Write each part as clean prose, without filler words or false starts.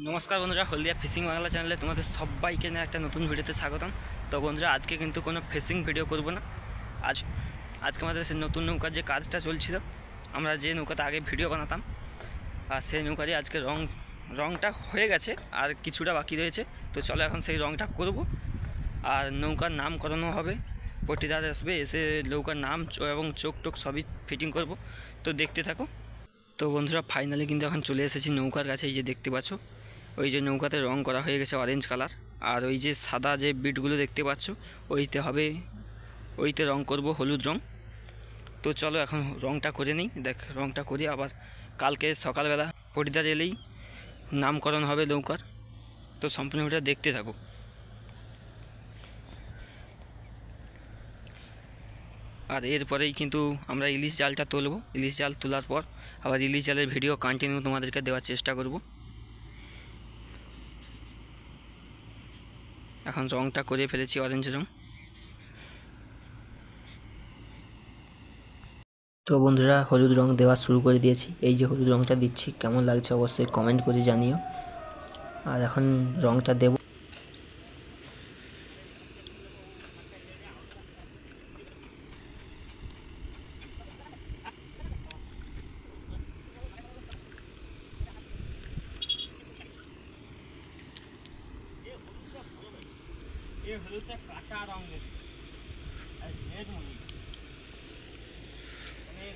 নমস্কার বন্ধুরা, হলদিয়া ফিশিং বাংলা চ্যানেলে তোমাদের সবাইকে নিয়ে একটা নতুন ভিডিওতে স্বাগতম। তো বন্ধুরা, আজকে কিন্তু কোনো ফিশিং ভিডিও করব না। আজকে আমাদের সেই নতুন নৌকার যে কাজটা চলছিল, আমরা যে নৌকাতে আগে ভিডিও বানাতাম, আর সেই নৌকারই আজকে রংটা হয়ে গেছে, আর কিছুটা বাকি রয়েছে। তো চলো এখন সেই রংটা করব, আর নৌকার নাম করানো হবে। পটিদার আসবে, এসে নৌকার নাম এবং চোখ টোক সবই ফিটিং করব। তো দেখতে থাকো। তো বন্ধুরা, ফাইনালি কিন্তু এখন চলে এসেছি নৌকার কাছে। এই যে দেখতে পাচ্ছ, ওই যে নৌকাতে রং করা হয়ে গেছে অরেঞ্জ কালার, আর ওই যে সাদা যে বিটগুলো দেখতে পাচ্ছ ওইতে রং করব হলুদ রং। তো চলো এখন রংটা করে নিই। রংটা করি, আবার কালকে সকালবেলা পটিদার এলেই নামকরণ হবে নৌকার। তো সম্পূর্ণ ভিডিও দেখতে থাকো। আর এরপরেই কিন্তু আমরা ইলিশ জালটা তুলব। ইলিশ জাল তোলার পর আবার ইলিশ জালের ভিডিও কন্টিনিউ তোমাদেরকে দেওয়ার চেষ্টা করব। এখন রংটা করে ফেলেছি অরেঞ্জ রং। তো বন্ধুরা, হলুদ রং দেওয়া শুরু করে দিয়েছি। এই যে হলুদ রংটা দিচ্ছি, কেমন লাগছে অবশ্যই কমেন্ট করে জানিও। আর এখন রংটা দেব।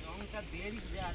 রংটা দেরি আর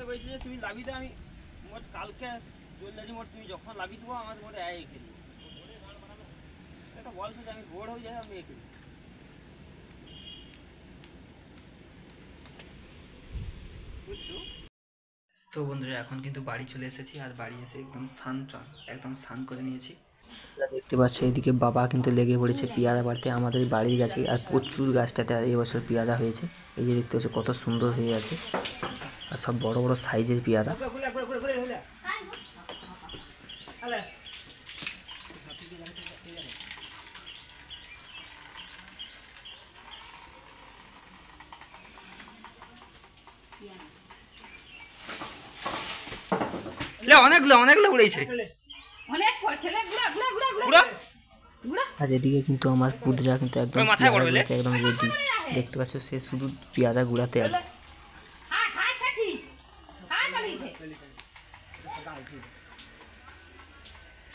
তো বলছি যে তুমি লাভি দাও, আমি মোট কালকে জলদি মোট তুমি যখন লাভি দেবো আমার মোটে আয় খেলি এটা বলছো যে আমি বোর্ড হয়ে যাই, আমি এ খেলি বুঝছো। তো বন্ধুরা, এখন কিন্তু বাড়ি চলে এসেছি, আর বাড়ি এসে একদম স্নান করে নিয়েছি। দেখতে পাচ্ছ এদিকে বাবা কিন্তু লেগে পড়েছে পেয়ারা বাড়তে আমাদের বাড়ির গাছে, আর প্রচুর গাছটাতে এবছর পেয়ারা হয়েছে। এই যে দেখতে পাচ্ছ কত সুন্দর হয়ে আছে, আর সব বড় বড় সাইজের পেয়ারা। অনেকগুলো উড়েছে। আর এদিকে কিন্তু আমার পুদরা কিন্তু একদম একদম রেডি। দেখতে পাচ্ছ সে শুধু পেয়ারা গুড়াতে আছে।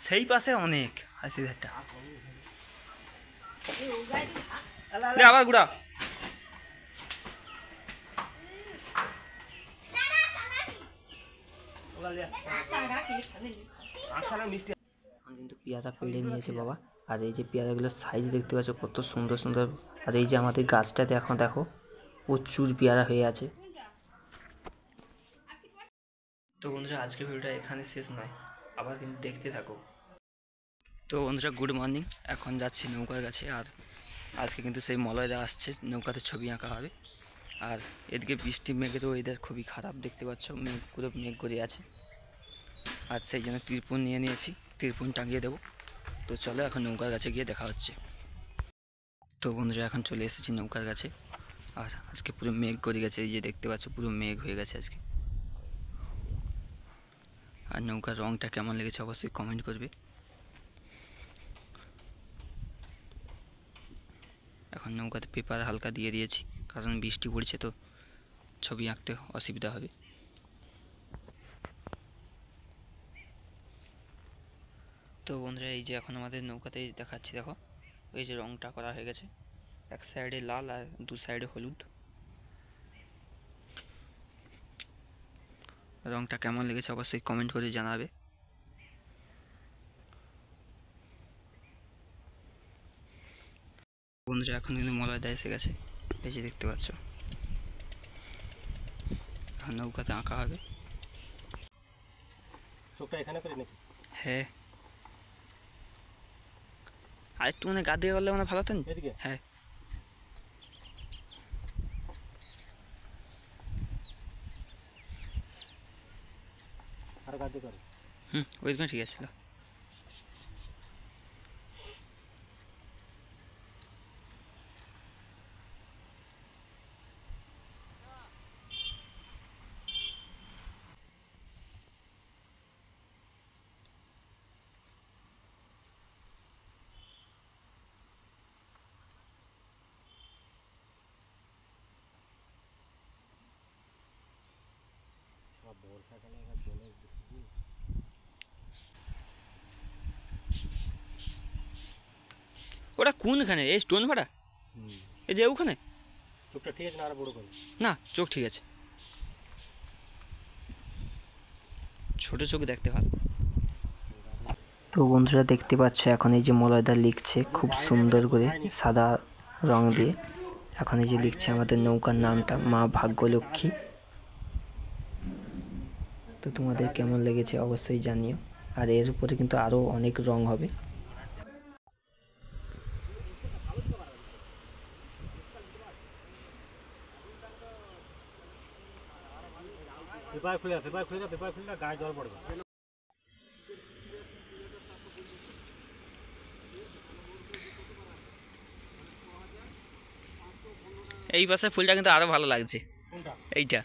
সেই পাশে অনেক হাসি ধারটা আবার গুড়া। কিন্তু পেয়ারা পেড়ে নিয়েছে বাবা। আর এই যে পেয়ারাগুলোর সাইজ দেখতে পাচ্ছ কত সুন্দর সুন্দর। আর এই যে আমাদের গাছটাতে এখন দেখো প্রচুর পেয়ারা হয়ে আছে। তো বন্ধুরা, আজকের ভিডিওটা এখানে শেষ নয়, আবার কিন্তু দেখতে থাকো। তো বন্ধুরা, গুড মর্নিং। এখন যাচ্ছি নৌকার কাছে, আর আজকে কিন্তু সেই মলয়রা আসছে, নৌকাতে ছবি আঁকা হবে। আর এদিকে বৃষ্টি মেঘের ওয়েদার খুবই খারাপ, দেখতে পাচ্ছ পুরো মেঘ করে আছে। আর সেই জন্য ত্রিপণ নিয়ে নিয়েছি, ত্রিপণ টাঙিয়ে দেবো। তো চলো এখন নৌকার কাছে গিয়ে দেখা হচ্ছে। তো বন্ধুরা, এখন চলে এসেছি নৌকার কাছে, আর আজকে পুরো মেঘ করে গেছে। এই যে দেখতে পাচ্ছ পুরো মেঘ হয়ে গেছে আজকে। আর নৌকার রংটা কেমন লেগেছে অবশ্যই কমেন্ট করবে। এখন নৌকাতে পেপার হালকা দিয়ে দিয়েছি, কারণ বৃষ্টি পড়ছে, তো ছবি আঁকতে অসুবিধা হবে। তো বন্ধুরা, এই যে এখন আমাদের নৌকাতে দেখাচ্ছি, দেখো এই যে রংটা করা হয়ে গেছে, এক সাইডে লাল আর দু সাইডে হলুদ। রংটা কেমন লেগেছে অবশ্যই কমেন্ট করে জানাবে। বন্ধুরা এখন কিন্তু মলয়দা এসে গেছে, এই যে দেখতে পাচ্ছ। এখন নৌকাতে আঁকা হবে। চোখটা এখানে করে নাকি? হ্যাঁ, আর একটু মানে গা দিয়ে করলে মানে ভালো হতো। এদিকে? হ্যাঁ, আর গা দিয়ে করে। ওইরকম ঠিক আছে। বর্ষাকালে এবার জলের বৃষ্টি। ওটা কোনখানে? এই স্টোন ভাড়া, এই যে ওখানে। চোখটা ঠিক আছে না? আর বড় করে না, চোখ ঠিক আছে, ছোট চোখ দেখতে ভালো। তো বন্ধুরা দেখতে পাচ্ছ এখন এই যে মলয়দা লিখছে খুব সুন্দর করে সাদা রং দিয়ে। এখন এই যে লিখছে আমাদের নৌকার নামটা মা ভাগ্যলক্ষ্মী। তো তোমাদের কেমন লেগেছে অবশ্যই জানিও। আর এর উপরে কিন্তু আরও অনেক রং হবে। পেপার খুলে গায়ে জল পড়বে। এই পাশে ফুলটা কিন্তু আরো ভালো লাগছে, এইটা।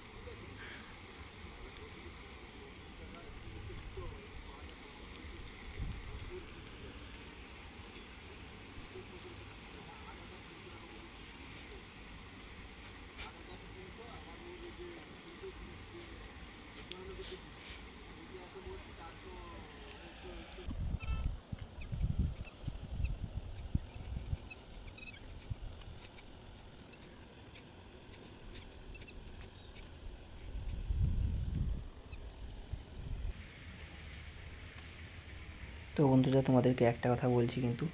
তো বন্ধুরা তোমাদেরকে একটা কথা বলছি, কিন্তু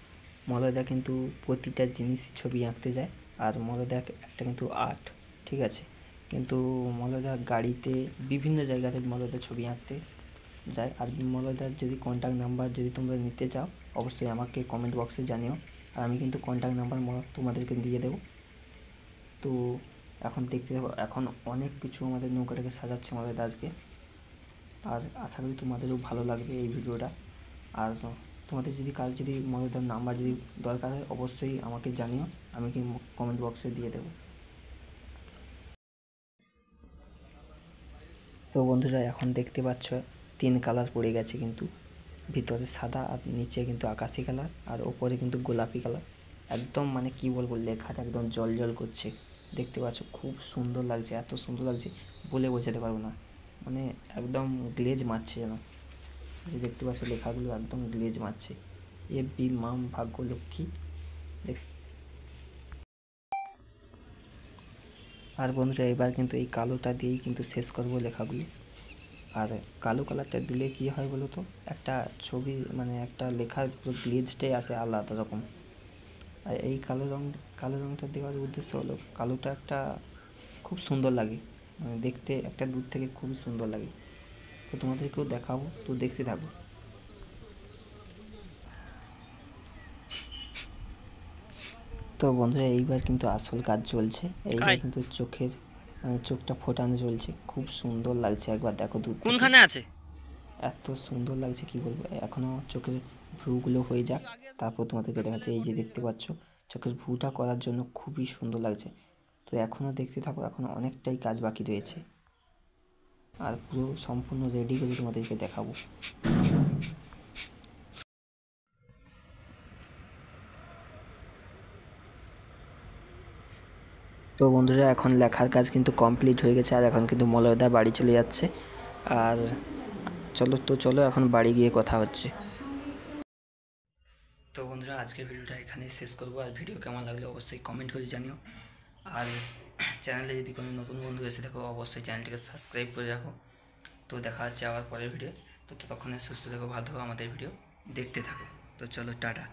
মলয়দা কিন্তু প্রতিটা জিনিসই ছবি আঁকতে যায়। আর মলয়দা একটা কিন্তু আর্ট, ঠিক আছে। কিন্তু মলয়দা গাড়িতে বিভিন্ন জায়গাতে মলয়দা ছবি আঁকতে যায়। আর মলয়দার যদি কন্ট্যাক্ট নাম্বার যদি তোমরা নিতে চাও অবশ্যই আমাকে কমেন্ট বক্সে জানিও, আর আমি কিন্তু কন্ট্যাক্ট নাম্বার তোমাদেরকে দিয়ে দেবো। তো এখন দেখতে থাকো, এখন অনেক কিছু আমাদের নৌকাটাকে সাজাচ্ছে মলয়দা আজকে। আর আশা করি তোমাদেরও ভালো লাগবে এই ভিডিওটা। আর তোমাদের যদি কারো যদি মলয়দার নাম্বার যদি দরকার হয় অবশ্যই আমাকে জানিও, আমি কি কমেন্ট বক্সে দিয়ে দেবো। তো বন্ধুরা এখন দেখতে পাচ্ছ 3 কালার পড়ে গেছে, কিন্তু ভিতরে সাদা আর নিচে কিন্তু আকাশি কালার আর ওপরে কিন্তু গোলাপি কালার। একদম মানে কি বলবো, লেখাটা একদম জল জল করছে। দেখতে পাচ্ছ খুব সুন্দর লাগছে, এত সুন্দর লাগছে বলে বোঝাতে পারবো না। মানে একদম গ্লেজ মারছে যেন, যে দেখতে পাচ্ছ লেখাগুলো একদম গ্লেজ মারছে। এফবি মাম ভাগ্যলক্ষ্মী। আর বন্ধুরা এবার কিন্তু এই কালোটা দিয়েই কিন্তু শেষ করবো লেখাগুলি। আর কালো কালারটা দিলে কি হয় বলো তো, একটা ছবি মানে একটা লেখার পুরো গ্লেজটাই আসে আলাদা রকম। আর এই কালো রঙটা দেওয়ার উদ্দেশ্য হলো কালোটা একটা খুব সুন্দর লাগে, মানে দেখতে একটা দূর থেকে খুবই সুন্দর লাগে। তো তোমাদেরকেও দেখাবো, তো দেখতে থাকো। তো বন্ধুরা এইবার কিন্তু আসল কাজ চলছে, এইবার কিন্তু চোখের চোখটা ফোটানো চলছে। খুব সুন্দর লাগছে, একবার দেখো দূর থেকে। কোনখানে আছে? এত সুন্দর লাগছে কি বলবো। এখনও চোখের ভ্রুগুলো হয়ে যাক তারপর তোমাদেরকে দেখাচ্ছে। এই যে দেখতে পাচ্ছ চোখের ভ্রুটা করার জন্য খুবই সুন্দর লাগছে। তো এখনও দেখতে থাকো, এখনও অনেকটাই কাজ বাকি রয়েছে। আর পুরো সম্পূর্ণ রেডি করে তোমাদেরকে দেখাবো। তো বন্ধুরা এখন লেখার কাজ কিন্তু কমপ্লিট হয়ে গেছে, আর এখন কিন্তু মলয়দা বাড়ি চলে যাচ্ছে। আর চলো এখন বাড়ি গিয়ে কথা হচ্ছে। তো বন্ধুরা আজকের ভিডিওটা এখানেই শেষ করবো। আর ভিডিও কেমন লাগলো অবশ্যই কমেন্ট করে জানিও। আর চ্যানেলে যদি কোনো নতুন বন্ধু এসে থাকো অবশ্যই চ্যানেলটিকে সাবস্ক্রাইব করে রাখো। তো দেখা হচ্ছে আবার পরের ভিডিও। তো ততক্ষণে সুস্থ থেকো, ভালো থেকো, আমাদের ভিডিও দেখতে থাকো। তো চলো টাটা।